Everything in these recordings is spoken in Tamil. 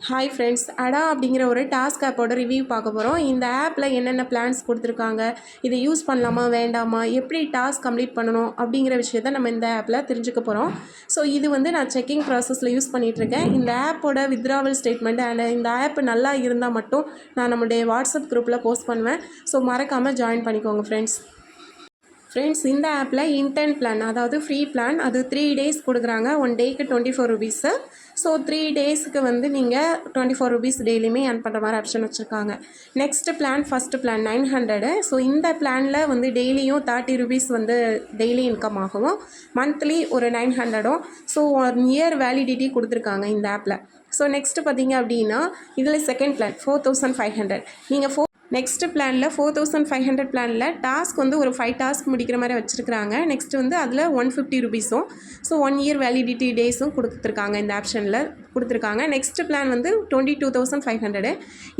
ஹாய் ஃப்ரெண்ட்ஸ், அடா அப்படிங்கிற ஒரு டாஸ்க் ஆப்போட ரிவ்யூ பார்க்க போகிறோம். இந்த ஆப்பில் என்னென்ன பிளான்ஸ் கொடுத்துருக்காங்க, இதை யூஸ் பண்ணலாமா வேண்டாமா, எப்படி டாஸ்க் கம்ப்ளீட் பண்ணணும் அப்படிங்கிற விஷயத்த நம்ம இந்த ஆப்பில் தெரிஞ்சுக்க போகிறோம். ஸோ இது வந்து நான் செக்கிங் ப்ராசஸில் யூஸ் பண்ணிகிட்ருக்கேன். இந்த ஆப்போட வித்ராவல் ஸ்டேட்மெண்ட் அண்ட் இந்த ஆப் நல்லா இருந்தால் மட்டும் நான் நம்மளுடைய வாட்ஸ்அப் குரூப்பில் போஸ்ட் பண்ணுவேன். ஸோ மறக்காமல் ஜாயின் பண்ணிக்கோங்க ஃப்ரெண்ட்ஸ், இந்த ஆப்பில் இன்டென்ட் பிளான், அதாவது ஃப்ரீ பிளான், அது 3 டேஸ் கொடுக்குறாங்க. 1 டேக்கு 24 ருபீஸு. ஸோ 3 டேஸுக்கு வந்து நீங்கள் 24 ருபீஸ் டெய்லியுமே ஏர்ன் பண்ணுற மாதிரி ஆப்ஷன் வச்சுருக்காங்க. Next plan, first plan 900. So இந்த பிளானில் வந்து டெய்லியும் 30 ருபீஸ் வந்து டெய்லி இன்கம் ஆகும். மந்த்லி ஒரு 900. ஸோ 1 இயர் வேலிடிட்டி கொடுத்துருக்காங்க இந்த ஆப்பில். ஸோ நெக்ஸ்ட்டு பார்த்தீங்க அப்படின்னா இதில் செகண்ட் பிளான் 4500. நீங்கள் நெக்ஸ்ட்டு பிளானில் 4500 பிளானில் டாஸ்க் வந்து ஒரு 5 டாஸ்க் முடிக்கிற மாதிரி வச்சுருக்காங்க. நெக்ஸ்ட் வந்து அதில் 150 ருபீஸும் ஸோ 1 இயர் வேலிடிட்டி டேஸும் கொடுத்துருக்காங்க. இந்த ஆப்ஷனில் கொடுத்துருக்காங்க. நெக்ஸ்ட் பிளான் வந்து 22,500.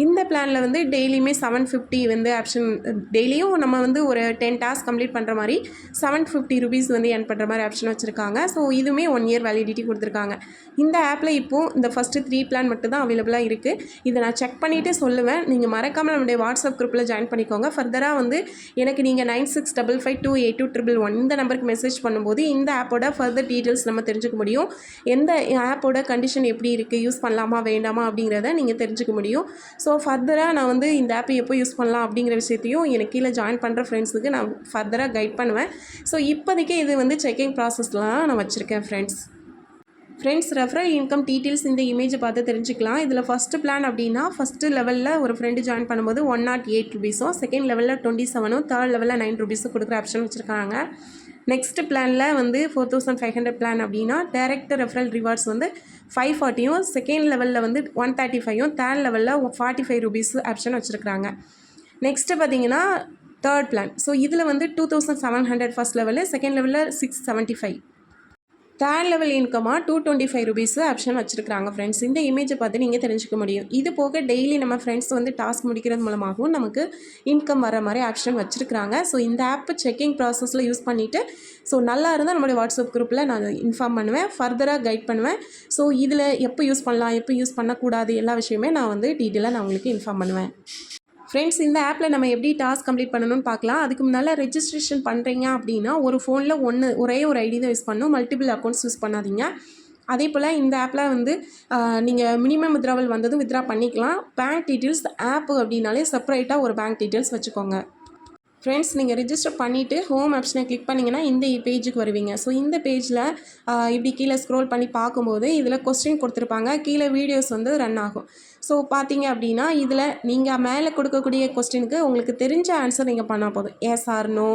இந்த பிளானில் வந்து டெய்லியுமே 750 வந்து ஆப்ஷன், டெய்லியும் நம்ம வந்து ஒரு 10 டாஸ்க் கம்ப்ளீட் பண்ணுற மாதிரி 750 ருபீஸ் வந்து ஏர்ன் பண்ணுற மாதிரி ஆப்ஷன் வச்சுருக்காங்க. ஸோ இதுவுமே 1 இயர் வேலிடிட்டி கொடுத்துருக்காங்க. இந்த ஆப்பில் இப்போது இந்த ஃபஸ்ட்டு 3 பிளான் மட்டும் தான் அவைலபிளாக இருக்குது. இதை நான் செக் பண்ணிவிட்டு சொல்லுவேன். நீங்கள் மறக்காமல் நம்முடைய வாட்ஸ்அப் குரூப்பில் ஜாயின் பண்ணிக்கோங்க. ஃபர்தராக வந்து எனக்கு நீங்கள் 9655282111 இந்த நம்பருக்கு மெசேஜ் பண்ணும்போது இந்த ஆப்போட ஃபர்தர் டீட்டெயில்ஸ் நம்ம தெரிஞ்சுக்க முடியும். எந்த ஆப்போட கண்டிஷன் எப்படி இருக்குது, யூஸ் பண்ணலாமா வேண்டாமா அப்படிங்கிறத நீங்கள் தெரிஞ்சுக்க முடியும். ஸோ ஃபர்தராக நான் வந்து இந்த ஆப்பை எப்போ யூஸ் பண்ணலாம் அப்படிங்கிற விஷயத்தையும் எனக்கு கீழே ஜாயின் பண்ணுற ஃப்ரெண்ட்ஸுக்கு நான் ஃபர்தராக கைட் பண்ணுவேன். ஸோ இப்போதைக்கு இது வந்து செக்கிங் ப்ராசஸ்லாம் நான் வச்சுருக்கேன் ஃப்ரெண்ட்ஸ், ரெஃபரல் இன்கம் டீட்டெயில்ஸ் இந்த இமேஜை பார்த்து தெரிஞ்சுக்கலாம். இதில் ஃபஸ்ட்டு பிளான் அப்படின்னா ஃபஸ்ட்டு லெவலில் ஒரு ஃப்ரெண்டு ஜாயின் பண்ணும்போது 108 ருபீஸும், செகண்ட் லெவலில் 27, தேர்ட் லெவலில் 9 ருபீஸும் கொடுக்குற ஆப்ஷன் வச்சுருக்காங்க. நெக்ஸ்ட் பிளானில் வந்து 4500 பிளான் அப்படின்னா டைரக்ட் ரெஃபரல் ரிவார்ட்ஸ் வந்து 540யும், செகண்ட் லெவலில் வந்து 135யும், தேர்ட் லெவலில் 45 ருபீஸ் ஆப்ஷன் வச்சுருக்காங்க. நெக்ஸ்ட்டு பார்த்தீங்கன்னா தேர்ட் பிளான். ஸோ இதில் வந்து 2700 ஃபஸ்ட் லெவலு, செகண்ட் லெவலில் 675, தேர்ட் லெவல் இன்கமாக 225 ருபீஸ் ஆப்ஷன் வச்சுருக்காங்க. ஃப்ரெண்ட்ஸ், இந்த இமேஜை பார்த்து நீங்கள் தெரிஞ்சுக்க முடியும். இது போக டெய்லி நம்ம ஃப்ரெண்ட்ஸ் வந்து டாஸ்க் முடிக்கிறது மூலமாகவும் நமக்கு இன்கம் வர மாதிரி ஆப்ஷன் வச்சுருக்காங்க. ஸோ இந்த ஆப்பு செக்கிங் ப்ராசஸில் யூஸ் பண்ணிவிட்டு ஸோ நல்லா இருந்தால் நம்மளுடைய வாட்ஸ்அப் குரூப்பில் நான் இன்ஃபார்ம் பண்ணுவேன், ஃபர்தராக கைட் பண்ணுவேன். ஸோ இதில் எப்போ யூஸ் பண்ணலாம், எப்போ யூஸ் பண்ணக்கூடாது, எல்லா விஷயமே நான் வந்து டீட்டெயிலாக நான் உங்களுக்கு இன்ஃபார்ம் பண்ணுவேன். ஃப்ரெண்ட்ஸ், இந்த ஆப்பில் நம்ம எப்படி டாஸ்க் கம்ப்ளீட் பண்ணணும்னு பார்க்கலாம். அதுக்கு முன்னால் ரெஜிஸ்ட்ரேஷன் பண்ணுறீங்க அப்படின்னா ஒரு ஃபோனில் ஒரே ஒரு ஐடி தான் யூஸ் பண்ணணும், மல்டிபிள் அக்கௌண்ட்ஸ் யூஸ் பண்ணாதீங்க. அதே போல் இந்த ஆப்பில் வந்து நீங்கள் மினிமம் வித்ராவல் வந்ததும் வித்ரா பண்ணிக்கலாம். பேங்க் டீட்டெயில்ஸ் ஆப்பு அப்படின்னாலே செப்பரேட்டாக ஒரு பேங்க் டீட்டெயில்ஸ் வச்சுக்கோங்க. ஃப்ரெண்ட்ஸ், நீங்கள் ரிஜிஸ்டர் பண்ணிவிட்டு ஹோம் ஆப்ஷனை கிளிக் பண்ணிங்கன்னா இந்த பேஜுக்கு வருவீங்க. ஸோ இந்த பேஜில் இப்படி கீழே ஸ்க்ரோல் பண்ணி பார்க்கும்போது இதில் கொஸ்டின் கொடுத்துருப்பாங்க, கீழே வீடியோஸ் வந்து ரன் ஆகும். ஸோ பார்த்தீங்க அப்படின்னா இதில் நீங்கள் மேலே கொடுக்கக்கூடிய கொஸ்டினுக்கு உங்களுக்கு தெரிஞ்ச ஆன்சர் நீங்கள் பண்ணால் போதும். எஸ் ஆர் நோ,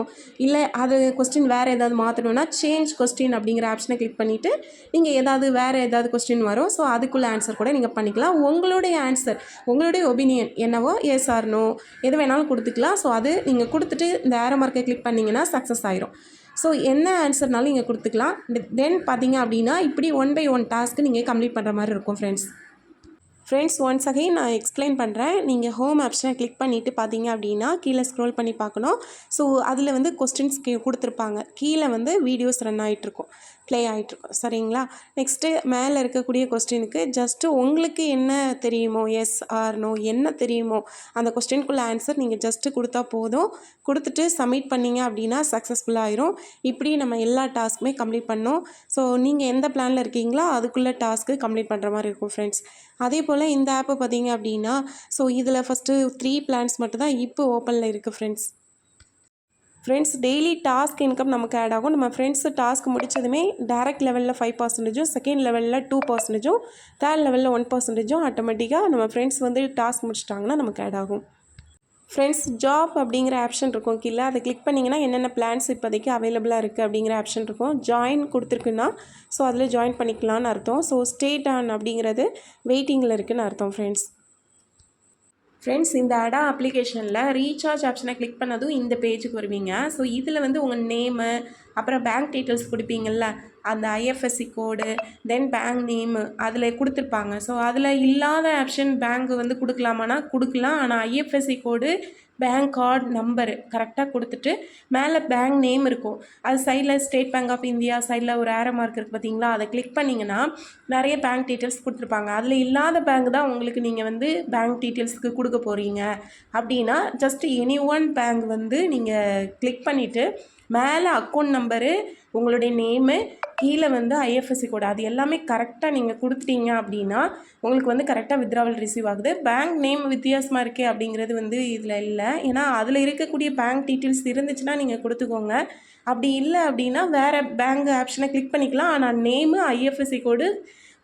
இல்லை அது கொஸ்டின் வேறு ஏதாவது மாற்றணுன்னா சேஞ்ச் கொஸ்டின் அப்படிங்கிற ஆப்ஷனை கிளிக் பண்ணிவிட்டு நீங்கள் வேறு ஏதாவது கொஸ்டின் வரும். ஸோ அதுக்குள்ளே ஆன்சர் கூட நீங்கள் பண்ணிக்கலாம். உங்களுடைய ஆன்சர், உங்களுடைய ஒப்பீனியன் என்னவோ எஸ் ஆர் நோ எது வேணாலும் கொடுத்துக்கலாம். ஸோ அது நீங்கள் கொடுத்துட்டு இந்த ஏரோ மார்க்கை கிளிக் பண்ணிங்கன்னா சக்ஸஸ் ஆயிரும். ஸோ என்ன ஆன்சர்னாலும் நீங்கள் கொடுத்துக்கலாம். தென் பார்த்தீங்க அப்படின்னா இப்படி 1 by 1 டாஸ்க்கு நீங்கள் கம்ப்ளீட் பண்ணுற மாதிரி இருக்கும். ஃப்ரெண்ட்ஸ், ஒன்ஸ் அகைன் நான் எக்ஸ்பிளைன் பண்ணுறேன். நீங்கள் ஹோம் ஆப்ஷனை கிளிக் பண்ணிவிட்டு பார்த்தீங்க அப்படின்னா கீழே ஸ்க்ரோல் பண்ணி பார்க்கணும். ஸோ அதில் வந்து கொஸ்டின்ஸ் கொடுத்துருப்பாங்க, கீழே வந்து வீடியோஸ் ரன் ஆகிட்ருக்கும், ப்ளே ஆகிட்ருக்கும். சரிங்களா? நெக்ஸ்ட்டு மேலே இருக்கக்கூடிய கொஸ்டினுக்கு ஜஸ்ட்டு உங்களுக்கு என்ன தெரியுமோ, எஸ் ஆர் நோ என்ன தெரியுமோ அந்த கொஸ்டினுக்குள்ள ஆன்சர் நீங்கள் ஜஸ்ட்டு கொடுத்தா போதும். கொடுத்துட்டு சப்மிட் பண்ணிங்க அப்படின்னா சக்ஸஸ்ஃபுல்லாக ஆயிரும். இப்படி நம்ம எல்லா டாஸ்க்குமே கம்ப்ளீட் பண்ணோம். ஸோ நீங்கள் எந்த பிளானில் இருக்கீங்களோ அதுக்குள்ளே டாஸ்க்கு கம்ப்ளீட் பண்ணுற மாதிரி இருக்கும் ஃப்ரெண்ட்ஸ். அதே போல் இந்த ஆப்பை பார்த்தீங்க அப்படின்னா ஸோ இதில் ஃபஸ்ட்டு 3 பிளான்ஸ் மட்டும் தான் இப்போ ஓப்பனில் இருக்குது ஃப்ரெண்ட்ஸ், டெய்லி டாஸ்க் இன்கம் நமக்கு ஆட் ஆகும். நம்ம ஃப்ரெண்ட்ஸு டாஸ்க் முடித்ததுமே டைரக்ட் லெவலில் 5%, செகண்ட் லெவலில் 2%, தேர்ட் லெவலில் 1% ஆட்டோமேட்டிக்காக நம்ம ஃப்ரெண்ட்ஸ் வந்து டாஸ்க் முடிச்சிட்டாங்கன்னா நமக்கு ஆட் ஆகும். ஃப்ரெண்ட்ஸ், ஜாப் அப்படிங்கிற ஆப்ஷன் இருக்கும் கீழே, அதை கிளிக் பண்ணிங்கன்னா என்னென்ன பிளான்ஸ் இப்போதைக்கு அவைலபிளாக இருக்குது அப்படிங்கிற ஆப்ஷன் இருக்கும். ஜாயின் கொடுத்துருக்குன்னா ஸோ அதில் ஜாயின் பண்ணிக்கலான்னு அர்த்தம். ஸோ ஸ்டேட் ஆன் அப்படிங்கிறது வெயிட்டிங்கில் இருக்குதுன்னு அர்த்தம். ஃப்ரெண்ட்ஸ், இந்த அடா அப்ளிகேஷனில் ரீசார்ஜ் ஆப்ஷனை கிளிக் பண்ணதும் இந்த பேஜுக்கு வருவீங்க. ஸோ இதில் வந்து உங்கள் நேமு, அப்புறம் பேங்க் டீட்டெயில்ஸ் கொடுப்பீங்கள்ல, அந்த ஐஎஃப்எஸ்சி கோடு, தென் பேங்க் நேமு அதில் கொடுத்துருப்பாங்க. ஸோ அதில் இல்லாத ஆப்ஷன் பேங்க் வந்து கொடுக்கலாமான்னா கொடுக்கலாம். ஆனால் ஐஎஃப்எஸ்சி கோடு, பேங்க் கார்டு நம்பரு கரெக்டாக கொடுத்துட்டு மேலே பேங்க் நேம் இருக்கும். அது சைடில் ஸ்டேட் பேங்க் ஆஃப் இந்தியா சைடில் ஒரு ஏரோ மார்க் இருக்குது பார்த்தீங்களா, அதை கிளிக் பண்ணிங்கன்னா நிறைய பேங்க் டீட்டெயில்ஸ் கொடுத்துருப்பாங்க. அதில் இல்லாத பேங்க் தான் உங்களுக்கு நீங்கள் வந்து பேங்க் டீட்டெயில்ஸ்க்கு கொடுக்க போகிறீங்க அப்படின்னா ஜஸ்ட் எனி ஒன் பேங்க் வந்து நீங்கள் கிளிக் பண்ணிவிட்டு மேலே அக்கௌண்ட் நம்பரு, உங்களுடைய நேமு, கீழே வந்து ஐஎஃப்எஸ்சி கோடு அது எல்லாமே கரெக்டாக நீங்கள் கொடுத்துட்டீங்க அப்படின்னா உங்களுக்கு வந்து கரெக்டாக வித்ட்ராவல் ரிசீவ் ஆகுது. பேங்க் நேம் வித்தியாசமாக இருக்கே அப்படிங்கிறது வந்து இதில் இல்லை. ஏன்னா அதில் இருக்கக்கூடிய பேங்க் டீட்டெயில்ஸ் இருந்துச்சுன்னா நீங்கள் கொடுத்துக்கோங்க. அப்படி இல்லை அப்படின்னா வேறு பேங்க் ஆப்ஷனை கிளிக் பண்ணிக்கலாம். ஆனால் நேமு, ஐஎஃப்எஸ்சி கோடு,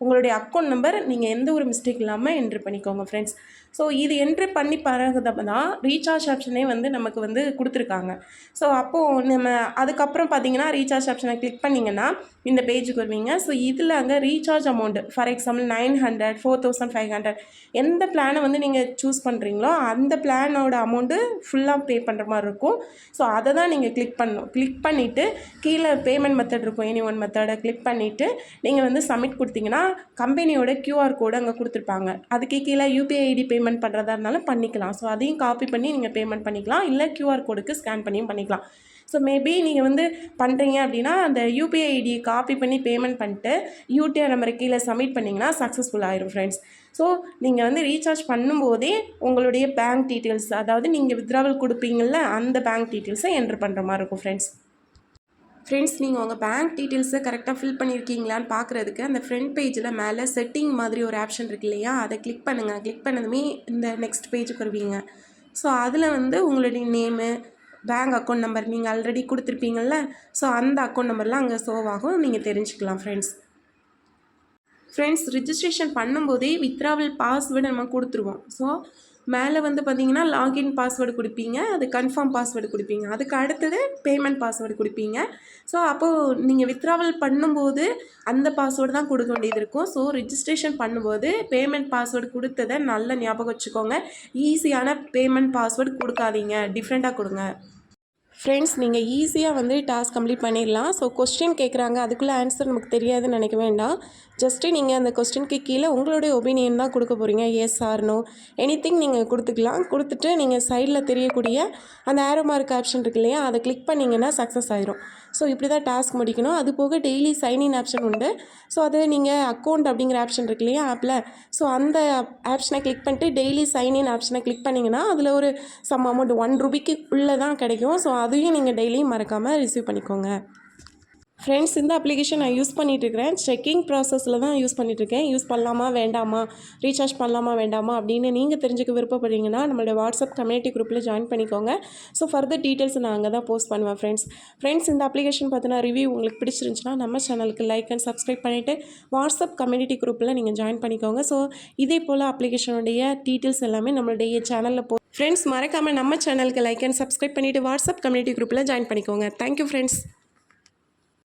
உங்களுடைய அக்கௌண்ட் நம்பர் நீங்கள் எந்த ஒரு மிஸ்டேக் இல்லாமல் என்ட்ரு பண்ணிக்கோங்க ஃப்ரெண்ட்ஸ். ஸோ இது என்ட்ரு பண்ணி பிறகுதான் தான் ரீசார்ஜ் ஆப்ஷனே வந்து நமக்கு வந்து கொடுத்துருக்காங்க. ஸோ அப்போது நம்ம அதுக்கப்புறம் பார்த்தீங்கன்னா ரீசார்ஜ் ஆப்ஷனை கிளிக் பண்ணிங்கன்னா இந்த பேஜுக்கு வருவீங்க. ஸோ இதில் அங்கே ரீசார்ஜ் அமௌண்ட்டு ஃபார் எக்ஸாம்பிள் 900, 4500 எந்த பிளானை வந்து நீங்கள் சூஸ் பண்ணுறீங்களோ அந்த பிளானோட அமௌண்ட்டு ஃபுல்லாக பே பண்ணுற மாதிரி இருக்கும். ஸோ அதை தான் நீங்கள் கிளிக் பண்ணணும். கிளிக் பண்ணிவிட்டு கீழே பேமெண்ட் மெத்தட் இருக்கும், எனி ஒன் மெத்தடை கிளிக் பண்ணிவிட்டு நீங்கள் வந்து சப்மிட் கொடுத்தீங்கன்னா கம்பெனியோட QR கோடு அங்கே கொடுத்துருப்பாங்க. அதுக்கு கீழே UPI ID பேமெண்ட் பண்ணுறதா இருந்தாலும் பண்ணிக்கலாம். ஸோ அதையும் காப்பி பண்ணி நீங்கள் பேமெண்ட் பண்ணிக்கலாம். இல்லை QR கோடுக்கு ஸ்கேன் பண்ணியும் பண்ணிக்கலாம். ஸோ மேபி நீங்கள் வந்து பண்ணுறீங்க அப்படின்னா அந்த UPI ID காப்பி பண்ணி பேமெண்ட் பண்ணிட்டு UTR நம்பரை கீழே சப்மிட் பண்ணிங்கன்னா சக்ஸஸ்ஃபுல் ஆயிரும் ஃப்ரெண்ட்ஸ். ஸோ நீங்கள் வந்து ரீசார்ஜ் பண்ணும்போதே உங்களுடைய பேங்க் டீட்டெயில்ஸ், அதாவது நீங்கள் வித்ட்ராவல் கொடுப்பீங்கள்ல அந்த பேங்க் டீட்டெயில்ஸை என்ட்ரு பண்ணுற மாதிரி இருக்கும் ஃப்ரெண்ட்ஸ். நீங்கள் உங்கள் பேங்க் டீட்டெயில்ஸை கரெக்டாக ஃபில் பண்ணியிருக்கீங்களான்னு பார்க்குறதுக்கு அந்த ஃப்ரண்ட் பேஜில் மேலே செட்டிங் மாதிரி ஒரு ஆப்ஷன் இருக்கு இல்லையா, அதை கிளிக் பண்ணுங்கள். கிளிக் பண்ணதுமே இந்த நெக்ஸ்ட் பேஜுக்கு வருவீங்க. ஸோ அதில் வந்து உங்களுடைய நேமு, பேங்க் அக்கௌண்ட் நம்பர் நீங்கள் ஆல்ரெடி கொடுத்துருப்பீங்கள்ல, ஸோ அந்த அக்கௌண்ட் நம்பர்லாம் அங்கே ஷோ ஆகும், நீங்கள் தெரிஞ்சுக்கலாம் ஃப்ரெண்ட்ஸ். ரிஜிஸ்ட்ரேஷன் பண்ணும்போதே வித்ட்ராவல் பாஸ்வேர்டு நம்ம கொடுத்துருவோம். ஸோ மேலே வந்து பார்த்தீங்கன்னா லாகின் பாஸ்வேர்டு கொடுப்பீங்க, அது கன்ஃபார்ம் பாஸ்வேர்டு கொடுப்பீங்க, அதுக்கு அடுத்தது பேமெண்ட் பாஸ்வேர்டு கொடுப்பீங்க. ஸோ அப்போது நீங்கள் வித்ட்ராவல் பண்ணும்போது அந்த பாஸ்வேர்டு தான் கொடுக்க வேண்டியது இருக்கும். ஸோ ரிஜிஸ்ட்ரேஷன் பண்ணும்போது பேமெண்ட் பாஸ்வேர்டு கொடுத்ததை நல்லா ஞாபகம் வச்சுக்கோங்க. ஈஸியான பேமெண்ட் பாஸ்வேர்டு கொடுக்காதீங்க, டிஃப்ரெண்ட்டாக கொடுங்க ஃப்ரெண்ட்ஸ். நீங்கள் ஈஸியாக வந்து டாஸ்க் கம்ப்ளீட் பண்ணிடலாம். ஸோ கொஸ்டின் கேட்குறாங்க, அதுக்குள்ளே ஆன்சர் நமக்கு தெரியாதுன்னு நினைக்க வேண்டாம். ஜஸ்ட்டு நீங்கள் அந்த கொஸ்டினுக்கு கீழே உங்களுடைய ஒப்பீனியன் தான் கொடுக்க போகிறீங்க. எஸ் ஆர் நோ எனிதிங் நீங்கள் கொடுத்துக்கலாம். கொடுத்துட்டு நீங்கள் சைடில் தெரியக்கூடிய அந்த ஏரோ மார்க் ஆப்ஷன் இருக்கு இல்லையா, அதை கிளிக் பண்ணிங்கன்னா சக்ஸஸ் ஆயிரும். ஸோ இப்படி தான் டாஸ்க் முடிக்கணும். அது போக டெய்லி சைன்இன் ஆப்ஷன் உண்டு. ஸோ அது நீங்கள் அக்கௌண்ட் அப்படிங்கிற ஆப்ஷன் இருக்கு இல்லையா ஆப்பில், ஸோ அந்த ஆப்ஷனை கிளிக் பண்ணிட்டு டெய்லி சைன்இன் ஆப்ஷனை கிளிக் பண்ணிங்கன்னா அதில் ஒரு சம் அமௌண்ட் 1 ரூபிக்கு உள்ளே தான் கிடைக்கும். ஸோ அதையும் நீங்கள் டெய்லியும் மறக்காமல் ரிசீவ் பண்ணிக்கோங்க ஃப்ரெண்ட்ஸ். இந்த அப்ளிகேஷன் நான் யூஸ் பண்ணிகிட்ருக்கிறேன். செக்கிங் ப்ராசஸில் தான் யூஸ் பண்ணிகிட்ருக்கேன். யூஸ் பண்ணலாமா வேண்டாமா, ரீசார்ஜ் பண்ணலாமா வேண்டாமா அப்படின்னு நீங்கள் தெரிஞ்சுக்க விருப்பப்படுறீங்கன்னா நம்மளோட வாட்ஸ்அப் கம்யூனிட்டி குரூப்பில் ஜாயின் பண்ணிக்கோங்க. ஸோ ஃபர்தர் டீட்டெயில்ஸ் நான் அங்கே தான் போஸ்ட் பண்ணுவேன் ஃப்ரெண்ட்ஸ். இந்த அப்ளிகேஷன் பார்த்தினா ரிவ்யூ உங்களுக்கு பிடிச்சிருந்துச்சுன்னா நம்ம சேனலுக்கு லைக் அண்ட் சப்ஸ்கிரைப் பண்ணிவிட்டு வாட்ஸ்அப் கம்யூனிட்டி குரூப்பில் நீங்கள் ஜாயின் பண்ணிக்கோங்க. ஸோ இதே போல் அப்ளிகேஷனுடைய டீட்டெயில்ஸ் எல்லாமே நம்மளுடைய சேனலில் ஃப்ரெண்ட்ஸ் மறக்காமல் நம்ம சேனலுக்கு லைக் அண்ட் சப்ஸ்கிரைப் பண்ணிவிட்டு வாட்ஸ்அப் கம்யூனிட்டி குரூப்பில் ஜாயின் பண்ணிக்கோங்க. Thank you friends.